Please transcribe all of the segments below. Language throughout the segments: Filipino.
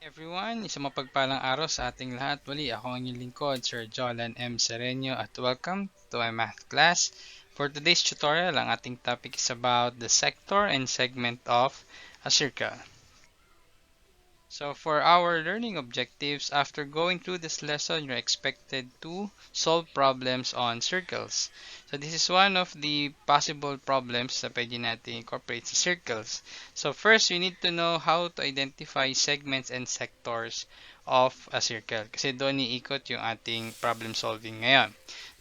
Everyone, isang mapagpalang araw sa ating lahat. Muli, ako ang inyong lingkod, Sir Jolan M. Sereno at welcome to my math class. For today's tutorial, ang ating topic is about the sector and segment of a circle. So for our learning objectives, after going through this lesson, you're expected to solve problems on circles. So this is one of the possible problems na pwede natin incorporate sa circles. So first, we need to know how to identify segments and sectors of a circle. Kasi doon iikot yung ating problem solving ngayon.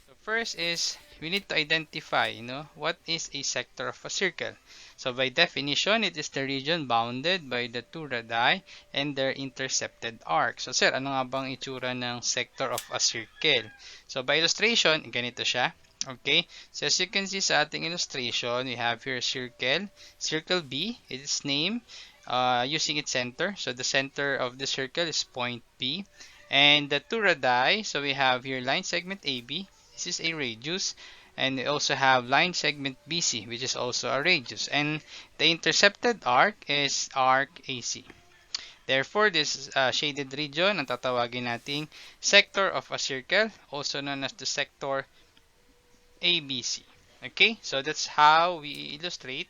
So first is, we need to identify, what is a sector of a circle. So by definition, it is the region bounded by the two radii and their intercepted arc. So sir, ano nga bang itsura ng sector of a circle? So by illustration, ganito siya. Okay, so as you can see sa ating illustration, we have here a circle, circle B, it is named using its center. So the center of the circle is point B. And the two radii, so we have here line segment AB, this is a radius. And we also have line segment BC, which is also a radius. And the intercepted arc is arc AC. Therefore, this shaded region, ang tatawagin nating sector of a circle, also known as the sector ABC. Okay, so that's how we illustrate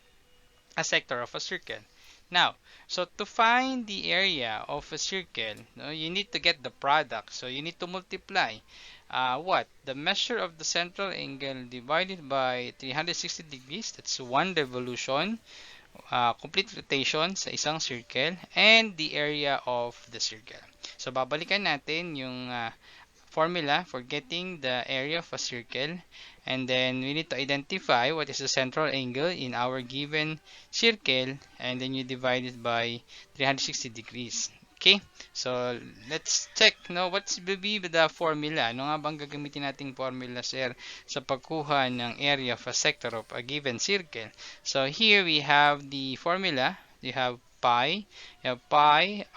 a sector of a circle. Now, so to find the area of a circle, you need to get the product. So you need to multiply the measure of the central angle divided by 360 degrees. That's one revolution, complete rotation sa isang circle, and the area of the circle. So babalikan natin yung formula for getting the area of a circle, and then we need to identify what is the central angle in our given circle, and then you divide it by 360 degrees. Okay, so let's check what will be the formula. Ano nga bang gagamitin nating formula, sir, sa pagkuha ng area of a sector of a given circle? So here we have the formula. You have pi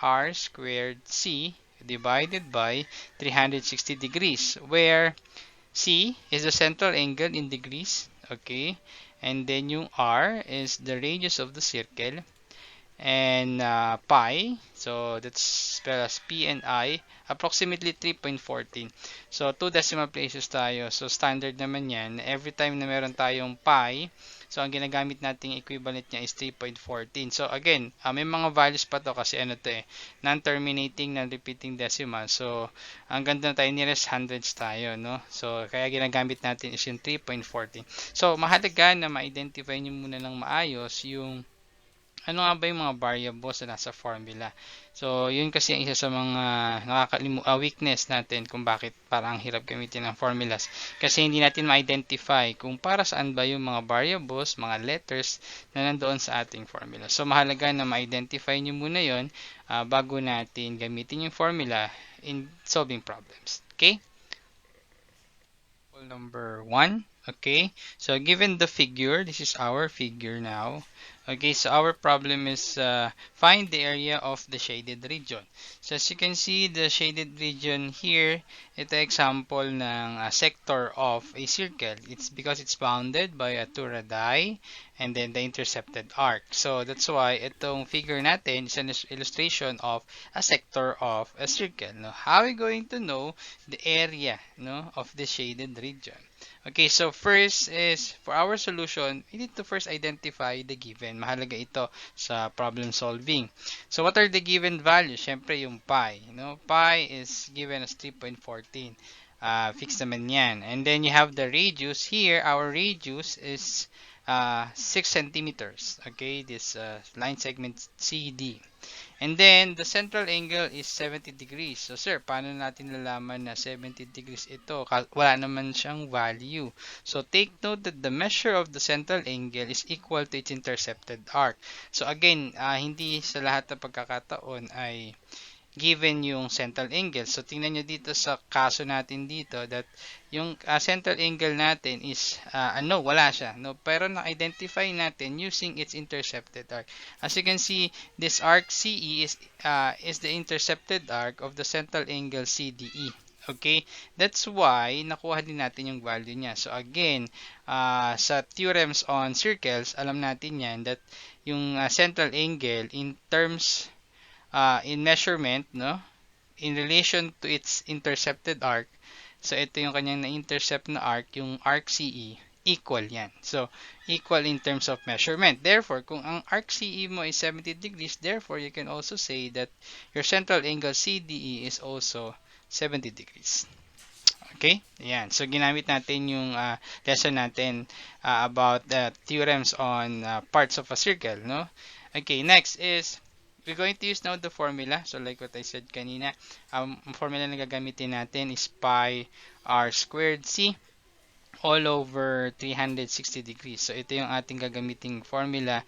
r squared c divided by 360 degrees, where C is the central angle in degrees, okay, and then yung R is the radius of the circle, and pi, so that's spelled as P and I, approximately 3.14. So 2 decimal places tayo, so standard naman yan. Every time na meron tayong pi, so ang ginagamit nating equivalent niya is 3.14. So again, may mga values pa to kasi non-terminating, non-repeating decimal. So ang ganda na tayo, nearest hundreds tayo, no? So kaya ginagamit natin is yung 3.14. So mahalaga na ma-identify niyo muna ng maayos yung ano nga ba yung mga variables na nasa formula. So, yun kasi ang isa sa mga weakness natin kung bakit parang hirap gamitin ng formulas. Kasi hindi natin ma-identify kung para saan ba yung mga variables, mga letters na nandoon sa ating formula. So, mahalaga na ma-identify nyo muna yun bago natin gamitin yung formula in solving problems. Okay? Number 1. Okay, so given the figure, this is our figure now. Okay, so our problem is find the area of the shaded region. So as you can see, the shaded region here, ito example ng sector of a circle. It's because it's bounded by a two radii and then the intercepted arc. So that's why itong figure natin is an illustration of a sector of a circle. Now, how are we going to know the area of the shaded region? Okay, so first is, for our solution, we need to first identify the given. Mahalaga ito sa problem solving. So what are the given values? Siyempre yung pi. Pi is given as 3.14. Fixed naman yan. And then you have the radius. Here, our radius is 6 centimeters. Okay, this line segment CD. And then, the central angle is 70 degrees. So, sir, paano natin lalaman na 70 degrees ito? Wala naman siyang value. So, take note that the measure of the central angle is equal to its intercepted arc. So, again, hindi sa lahat ng pagkakataon ay given yung central angle. So, tingnan nyo dito sa kaso natin dito that yung central angle natin is, wala siya. Pero na-identify natin using its intercepted arc. As you can see, this arc CE is the intercepted arc of the central angle CDE. Okay? That's why, nakuha din natin yung value niya. So, again, sa theorems on circles, alam natin yan that yung central angle in terms in measurement, no, in relation to its intercepted arc. So ito yung kanyang na-intercept na arc, yung arc CE, equal yan. So equal in terms of measurement. Therefore, kung ang arc CE mo is 70 degrees, therefore you can also say that your central angle CDE is also 70 degrees. Okay? Ayan. So, ginamit natin yung lesson natin about the theorems on parts of a circle, no? Okay, next is we're going to use now the formula. So, like what I said kanina, ang formula na gagamitin natin is pi r squared c all over 360 degrees. So, ito yung ating gagamiting formula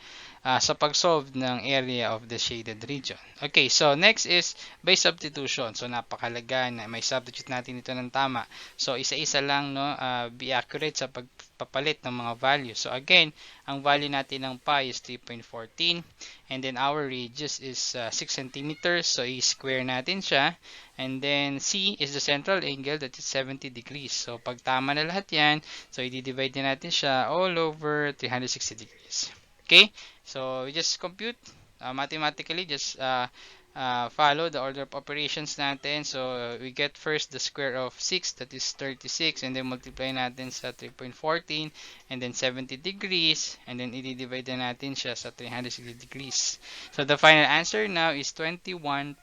sa pag-solve ng area of the shaded region. Okay, so next is by substitution. So, napakalaga na may substitute natin ito ng tama. So, isa-isa lang, no, be accurate sa pagpapalit ng mga values. So, again, ang value natin ng pi is 3.14 and then our radius is 6 centimeters. So, i-square natin siya. And then, C is the central angle that is 70 degrees. So, pag tama na lahat yan, so, i-divide na natin siya all over 360 degrees. Okay? So, we just compute mathematically, just follow the order of operations natin. So, we get first the square of 6, that is 36, and then multiply natin sa 3.14, and then 70 degrees, and then i-divide na natin siya sa 360 degrees. So, the final answer now is 21.99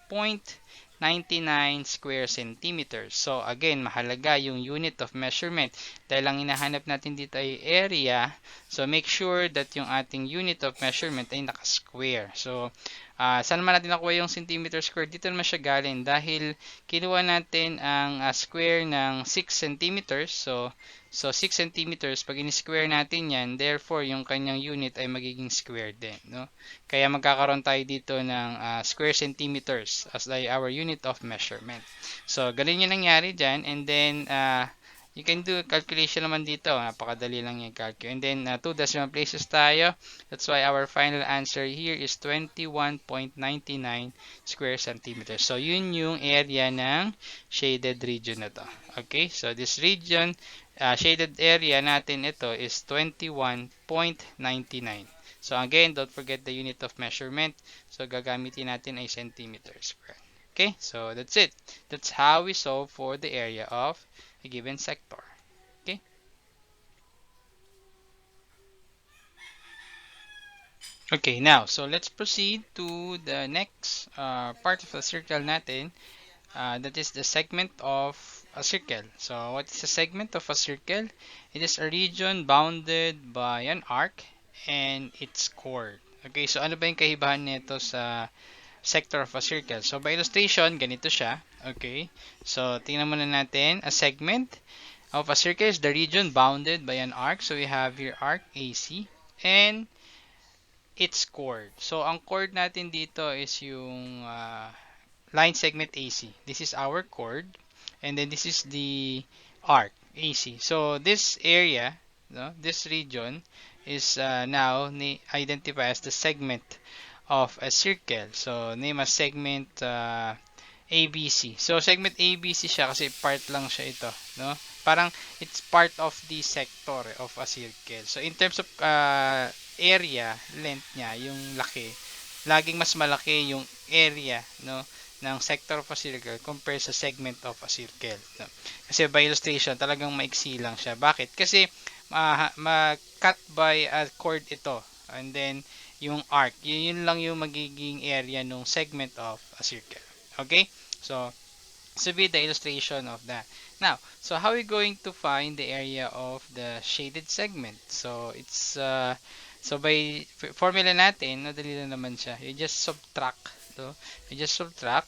square centimeters. So, again, mahalaga yung unit of measurement. Dahil ang hinahanap natin dito ay area. So, make sure that yung ating unit of measurement ay naka-square. So, saan naman natin nakuha yung centimeter square? Dito naman siya galing dahil kinuha natin ang square ng 6 centimeters. So 6 centimeters, pag in-square natin yan, therefore, yung kanyang unit ay magiging square din. No? Kaya magkakaroon tayo dito ng square centimeters as our unit of measurement. So, ganun yung nangyari dyan. And then, you can do calculation naman dito. Napakadali lang yung calculate. And then, 2 decimal places tayo. That's why our final answer here is 21.99 square centimeters. So, yun yung area ng shaded region na to. Okay? So, this region, shaded area natin ito is 21.99. So, again, don't forget the unit of measurement. So, gagamitin natin ay centimeters square. Okay? So, that's it. That's how we solve for the area of a given sector. Okay? Okay, now, so let's proceed to the next part of the circle natin. That is the segment of a circle. So, what is a segment of a circle? It is a region bounded by an arc and its chord. Okay, so ano ba yung kahibahan nito sa sector of a circle? So, by illustration, ganito siya. Okay, so tingnan muna natin. A segment of a circle is the region bounded by an arc. So, we have here arc AC and its chord. So, ang chord natin dito is yung line segment AC. This is our chord. And then this is the arc AC. So, this area, no, this region is now identified as the segment of a circle. So, name a segment ABC. So, segment ABC siya kasi part lang siya ito. No? Parang it's part of the sector of a circle. So, in terms of area, length niya, yung laki, laging mas malaki yung area, no, ng sector of a circle compared sa segment of a circle. No? Kasi by illustration, talagang maiksi lang siya. Bakit? Kasi cut by a chord ito. And then, yung arc. Yun lang yung magiging area ng segment of a circle. Okay? So be the illustration of that. Now, so how are we going to find the area of the shaded segment? So, it's so by formula natin, madali lang naman siya. You just subtract.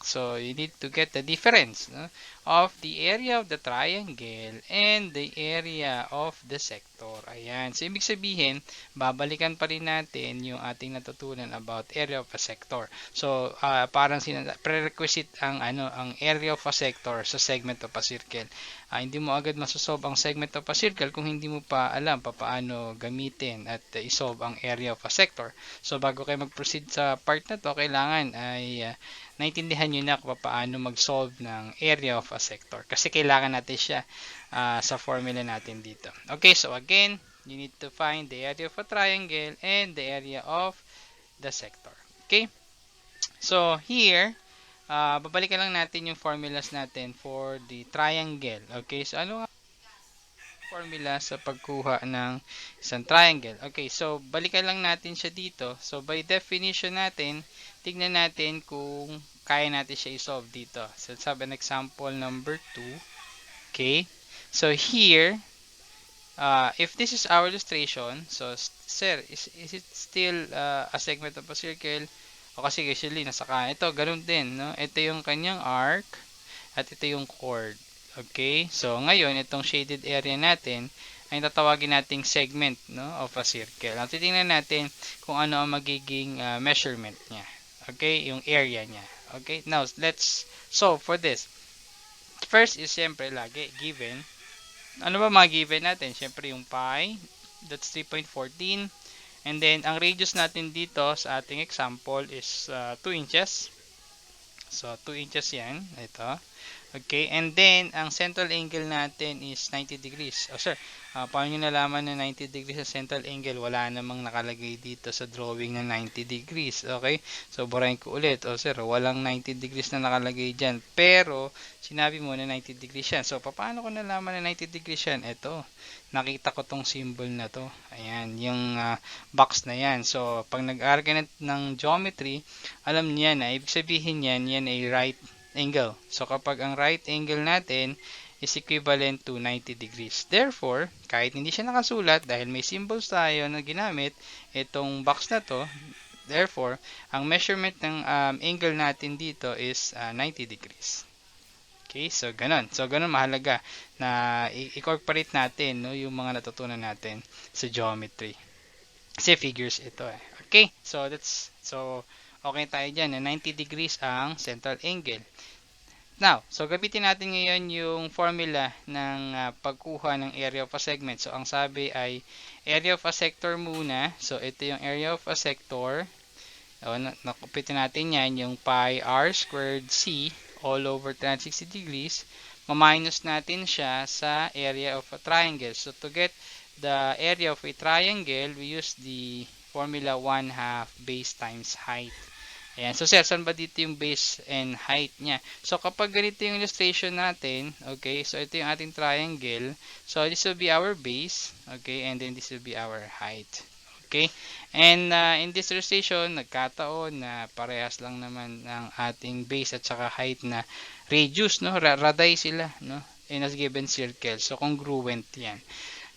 So you need to get the difference, no, of the area of the triangle and the area of the sector. Ayan. So, ibig sabihin, babalikan pa rin natin yung ating natutunan about area of a sector. So, parang prerequisite ang area of a sector sa segment of a circle. Hindi mo agad masosolve ang segment of a circle kung hindi mo pa alam paano gamitin at isolve ang area of a sector. So, bago kayo mag-proceed sa part na to, kailangan ay naintindihan nyo na kung paano mag-solve ng area of a sector. Kasi kailangan natin siya sa formula natin dito. Okay, so again, you need to find the area of a triangle and the area of the sector. Okay? So, here, babalikan lang natin yung formulas natin for the triangle. Okay, so ano ang formula sa pagkuha ng isang triangle? Okay, so balikan lang natin siya dito. So, by definition natin, tignan natin kung kaya natin siya i-solve dito. So, let's have an example number 2. Okay, so here, if this is our illustration, so sir, is it still a segment of a circle? O kasi usually nasa kanan. Ito, ganun din, no? Ito yung kanyang arc at ito yung chord. Okay? So, ngayon, itong shaded area natin ay tatawagin nating segment, no, of a circle. At titingnan natin kung ano ang magiging measurement niya. Okay? Yung area niya. Okay? Now, let's solve for this. First is siyempre lagi given. Ano ba mga given natin? Siyempre yung pi, that's 3.14. And then, ang radius natin dito sa ating example is 2 inches. So, 2 inches yan. Ito. Okay, and then, ang central angle natin is 90 degrees. Oh, sir, paano nyo nalaman na 90 degrees sa central angle? Wala namang nakalagay dito sa drawing na 90 degrees. Okay, so burahin ko ulit. Oh, sir, walang 90 degrees na nakalagay dyan. Pero, sinabi mo na 90 degrees yan. So, paano ko nalaman na 90 degrees yan? Ito, nakita ko tong symbol na to. Ayan, yung box na yan. So, pag nag-aaral ka ng geometry, alam niya na, ibig sabihin yan ay right angle. So, kapag ang right angle natin is equivalent to 90 degrees. Therefore, kahit hindi siya nakasulat, dahil may symbols tayo na ginamit, itong box na to, therefore, ang measurement ng angle natin dito is 90 degrees. Okay, so ganun. So, ganun mahalaga na i-incorporate natin, no, yung mga natutunan natin sa geometry. Kasi figures ito eh. Okay, so okay tayo dyan na 90 degrees ang central angle. Now, so gamitin natin ngayon yung formula ng pagkuha ng area of a segment. So, ang sabi ay area of a sector muna. So, ito yung area of a sector. O, nakupitin natin yan, yung pi r squared c all over 360 degrees. Ma-minus natin siya sa area of a triangle. So, to get the area of a triangle, we use the formula 1/2 base times height. Ayan. So, sir, saan ba dito yung base and height niya? So, kapag ganito yung illustration natin, okay, so ito yung ating triangle. So, this will be our base, okay, and then this will be our height. Okay? And in this illustration, nagkataon na parehas lang naman ang ating base at saka height na radius, no? Radii sila, no? In a given circle. So, congruent yan.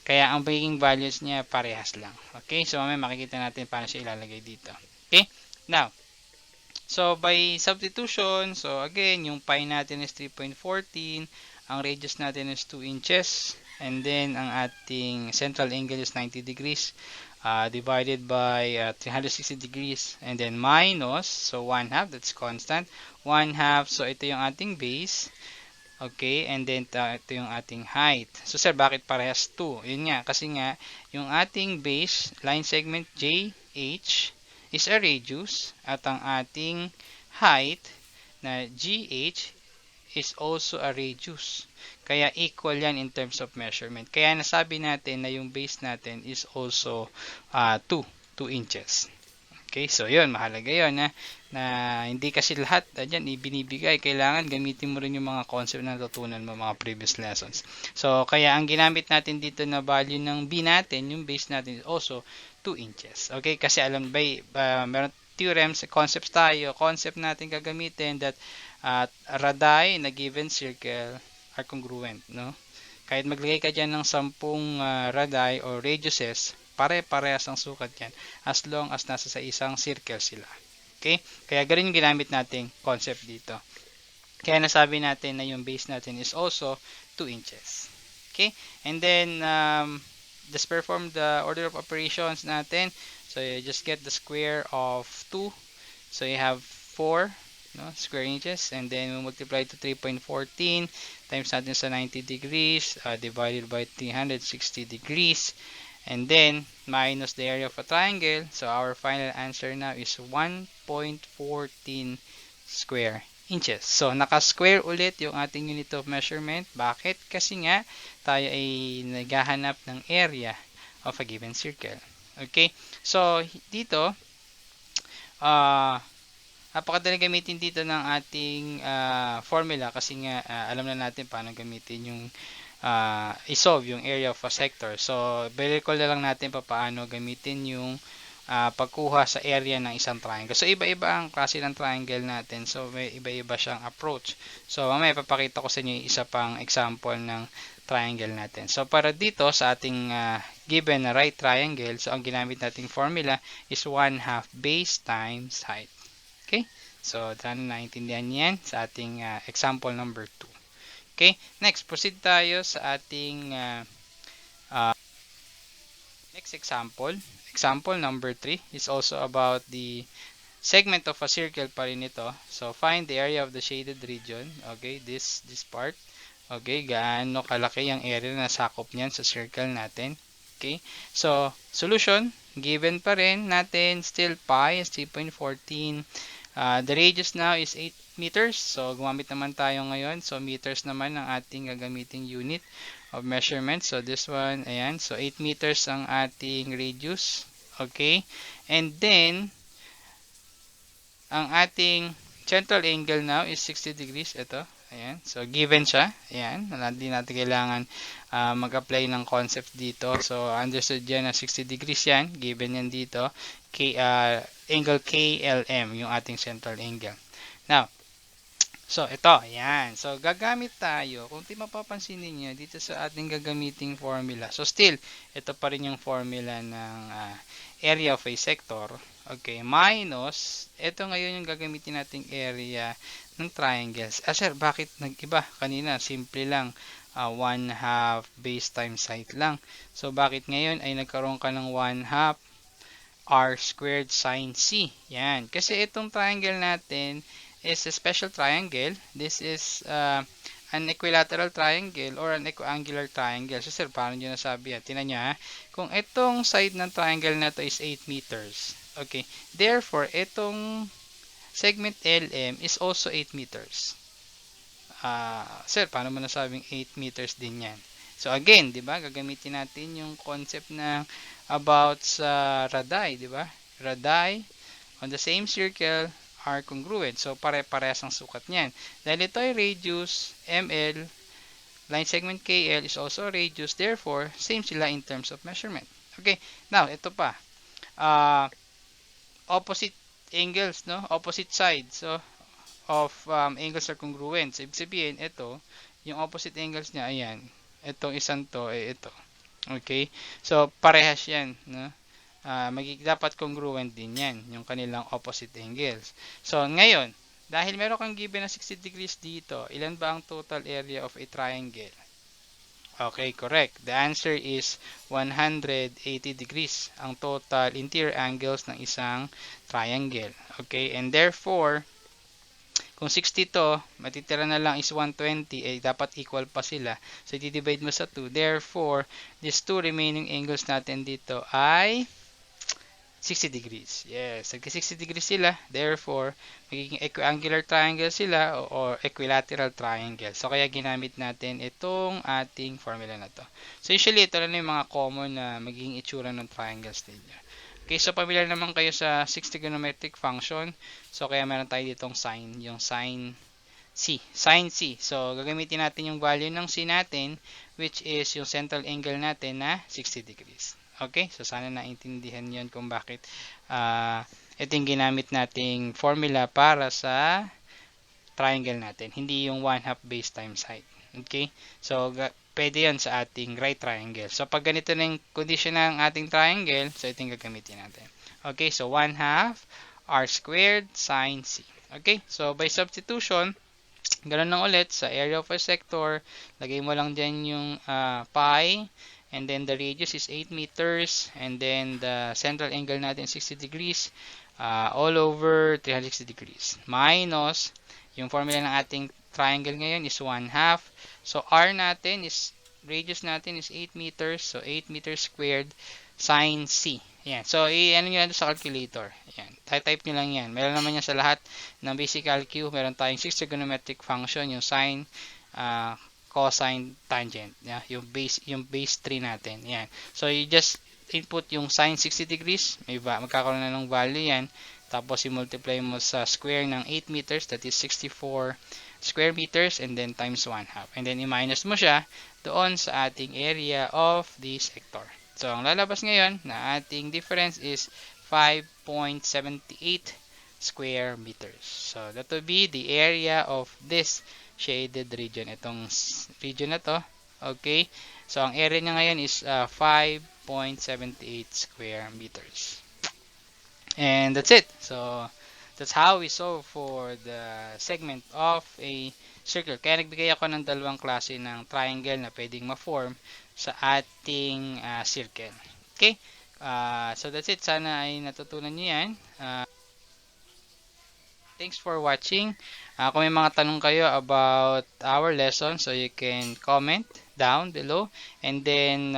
Kaya, ang magiging values niya parehas lang. Okay? So, mamaya makikita natin paano siya ilalagay dito. Okay? Now, so, by substitution, so again, yung pi natin is 3.14, ang radius natin is 2 inches, and then ang ating central angle is 90 degrees, divided by 360 degrees, and then minus, so 1/2, that's constant, 1/2, so ito yung ating base, okay, and then ito yung ating height. So, sir, bakit parehas 2? Yun nga, kasi nga, yung ating base, line segment JH, is a radius at ang ating height na GH is also a radius. Kaya equal yan in terms of measurement. Kaya nasabi natin na yung base natin is also 2 inches. Okay, so yun, mahalaga yun na hindi kasi lahat dyan ibinibigay. Kailangan gamitin mo rin yung mga concept na natutunan mo mga previous lessons. So, kaya ang ginamit natin dito na value ng B natin, yung base natin is also 2 inches. Okay, kasi alam ba, meron theorems, concepts tayo, concept natin gagamitin that radii na given circle are congruent, no? Kahit maglagay ka dyan ng 10 radii or radiuses, pare-parehas ang sukat yan as long as nasa sa isang circle sila. Okay? Kaya ganun yung ginamit nating concept dito. Kaya nasabi natin na yung base natin is also 2 inches. Okay? And then, just perform the order of operations natin. So, you just get the square of 2. So, you have 4 square inches. And then, we multiply to 3.14 times natin sa 90 degrees divided by 360 degrees. And then, minus the area of a triangle. So, our final answer now is 1.14 square inches. So, naka-square ulit yung ating unit of measurement. Bakit? Kasi nga, tayo ay naghahanap ng area of a given circle. Okay? So, dito, napakadali gamitin dito ng ating formula kasi nga alam na natin paano gamitin yung isolve yung area of a sector. So, i-recall na lang natin paano gamitin yung pagkuha sa area ng isang triangle. So, iba-iba ang klase ng triangle natin. So, may iba-iba siyang approach. So, mamaya papakita ko sa inyo yung isa pang example ng triangle natin. So, para dito sa ating given na right triangle, so ang ginamit nating formula is 1/2 base times height. Okay? So, sana naintindihan yan sa ating example number 2. Okay? Next, proceed tayo sa ating next example. Example number 3 is also about the segment of a circle pa rin ito. So, find the area of the shaded region. Okay, this part. Okay, gaano kalaki ang area na sakop niyan sa circle natin. Okay, so, solution, given pa rin natin, still pi is 3.14. The radius now is 8 meters. So, gumamit naman tayo ngayon. So, meters naman ang ating gagamiting unit of measurement. So, this one, ayan. So, 8 meters ang ating radius. Okay. And then, ang ating central angle now is 60 degrees. Ito. Ayan. So, given siya. Ayan. Hindi natin kailangan mag-apply ng concept dito. So, understood yan na 60 degrees yan. Given yan dito. Angle KLM, yung ating central angle. Now, so, ito, ayan. So, gagamit tayo. Kung di mapapansin niyo dito sa ating gagamiting formula. So, still, ito pa rin yung formula ng area of a sector. Okay, minus, ito ngayon yung gagamitin nating area ng triangles. Sir, bakit nag-iba? Kanina, simple lang. 1/2 base times height lang. So, bakit ngayon ay nagkaroon ka ng 1/2 r squared sine c? Yan. Kasi itong triangle natin is a special triangle. This is an equilateral triangle or an equiangular triangle. So, sir, paano nyo nasabi yan? Tingnan nyo ha. Kung itong side ng triangle na to is 8 meters. Okay. Therefore, itong segment LM is also 8 meters. Sir, paano mo nasabing 8 meters din yan? So, again, di ba? Gagamitin natin yung concept na about sa radii, di ba? Radii on the same circle are congruent. So, pare-parehas ang sukat niyan. Dahil ito ay radius, ML, line segment KL is also radius. Therefore, same sila in terms of measurement. Okay. Now, ito pa. Opposite angles, no? Opposite sides of angles are congruent. So, ibig sabihin, ito, yung opposite angles niya, ayan. Itong isang to, ito. Okay. So, parehas yan, no? Dapat congruent din yan, yung kanilang opposite angles. So, ngayon, dahil meron kang given na 60 degrees dito, ilan ba ang total area of a triangle? Okay, correct. The answer is 180 degrees ang total interior angles ng isang triangle. Okay, and therefore, kung 60 to, matitira na lang is 120, dapat equal pa sila. So, i-divide mo sa 2. Therefore, these two remaining angles natin dito ay 60 degrees. Yes, 60 degrees sila. Therefore, magiging equiangular triangle sila or equilateral triangle. So, kaya ginamit natin itong ating formula na to. So, usually, ito na yung mga common na magiging itsura ng triangles ninyo. Okay, so familiar naman kayo sa 6 trigonometric function. So, kaya meron tayo ditong sine, yung sine C. Sine C. So, gagamitin natin yung value ng C natin, which is yung central angle natin na 60 degrees. Okay, so sana naintindihan yon kung bakit ito yung ginamit nating formula para sa triangle natin. Hindi yung 1/2 base times height. Okay, so pwede yan sa ating right triangle. So pag ganito na yung condition ng ating triangle, so ito yung gagamitin natin. Okay, so 1/2 r squared sine c. Okay, so by substitution, ganoon lang ulit sa area of a sector, lagay mo lang dyan yung pi. And then the radius is 8 meters. And then the central angle natin 60 degrees. All over 360 degrees. Minus, yung formula ng ating triangle ngayon is 1/2. So, R natin is, radius natin is 8 meters. So, 8 meters squared sine C. Ayan. So, ano nyo sa calculator. Ayan. Type nyo lang yan. Meron naman yan sa lahat ng basic calcu. Meron tayong 6 trigonometric function. Yung sine, cosine, tangent, yeah, yung base 3 natin. Yan. So you just input yung sine 60 degrees, magkakaroon na ng value yan. Tapos i-multiply mo sa square ng 8 meters, that is 64 square meters, and then times 1/2. And then i-minus mo siya doon sa ating area of the sector. So ang lalabas ngayon na ating difference is 5.78 square meters. So that will be the area of this shaded region. Itong region na to. Okay? So ang area niya ngayon is 5.78 square meters. And that's it. So that's how we solve for the segment of a circle. Kaya nagbigay ako ng dalawang klase ng triangle na pwedeng ma-form sa ating circle. Okay? So that's it. Sana ay natutunan niyo yan. Thanks for watching. Kung may mga tanong kayo about our lesson, so you can comment down below. And then,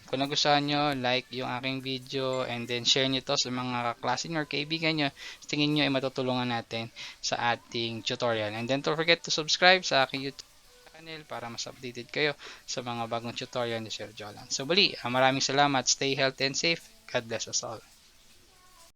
kung nagustuhan nyo, like yung aking video, and then share nyo to sa mga kaklase nyo or kaibigan nyo. Tingin nyo ay matutulungan natin sa ating tutorial. And then, don't forget to subscribe sa aking YouTube channel para mas updated kayo sa mga bagong tutorial ni Sir Jolan. So, bali, maraming salamat. Stay healthy and safe. God bless us all.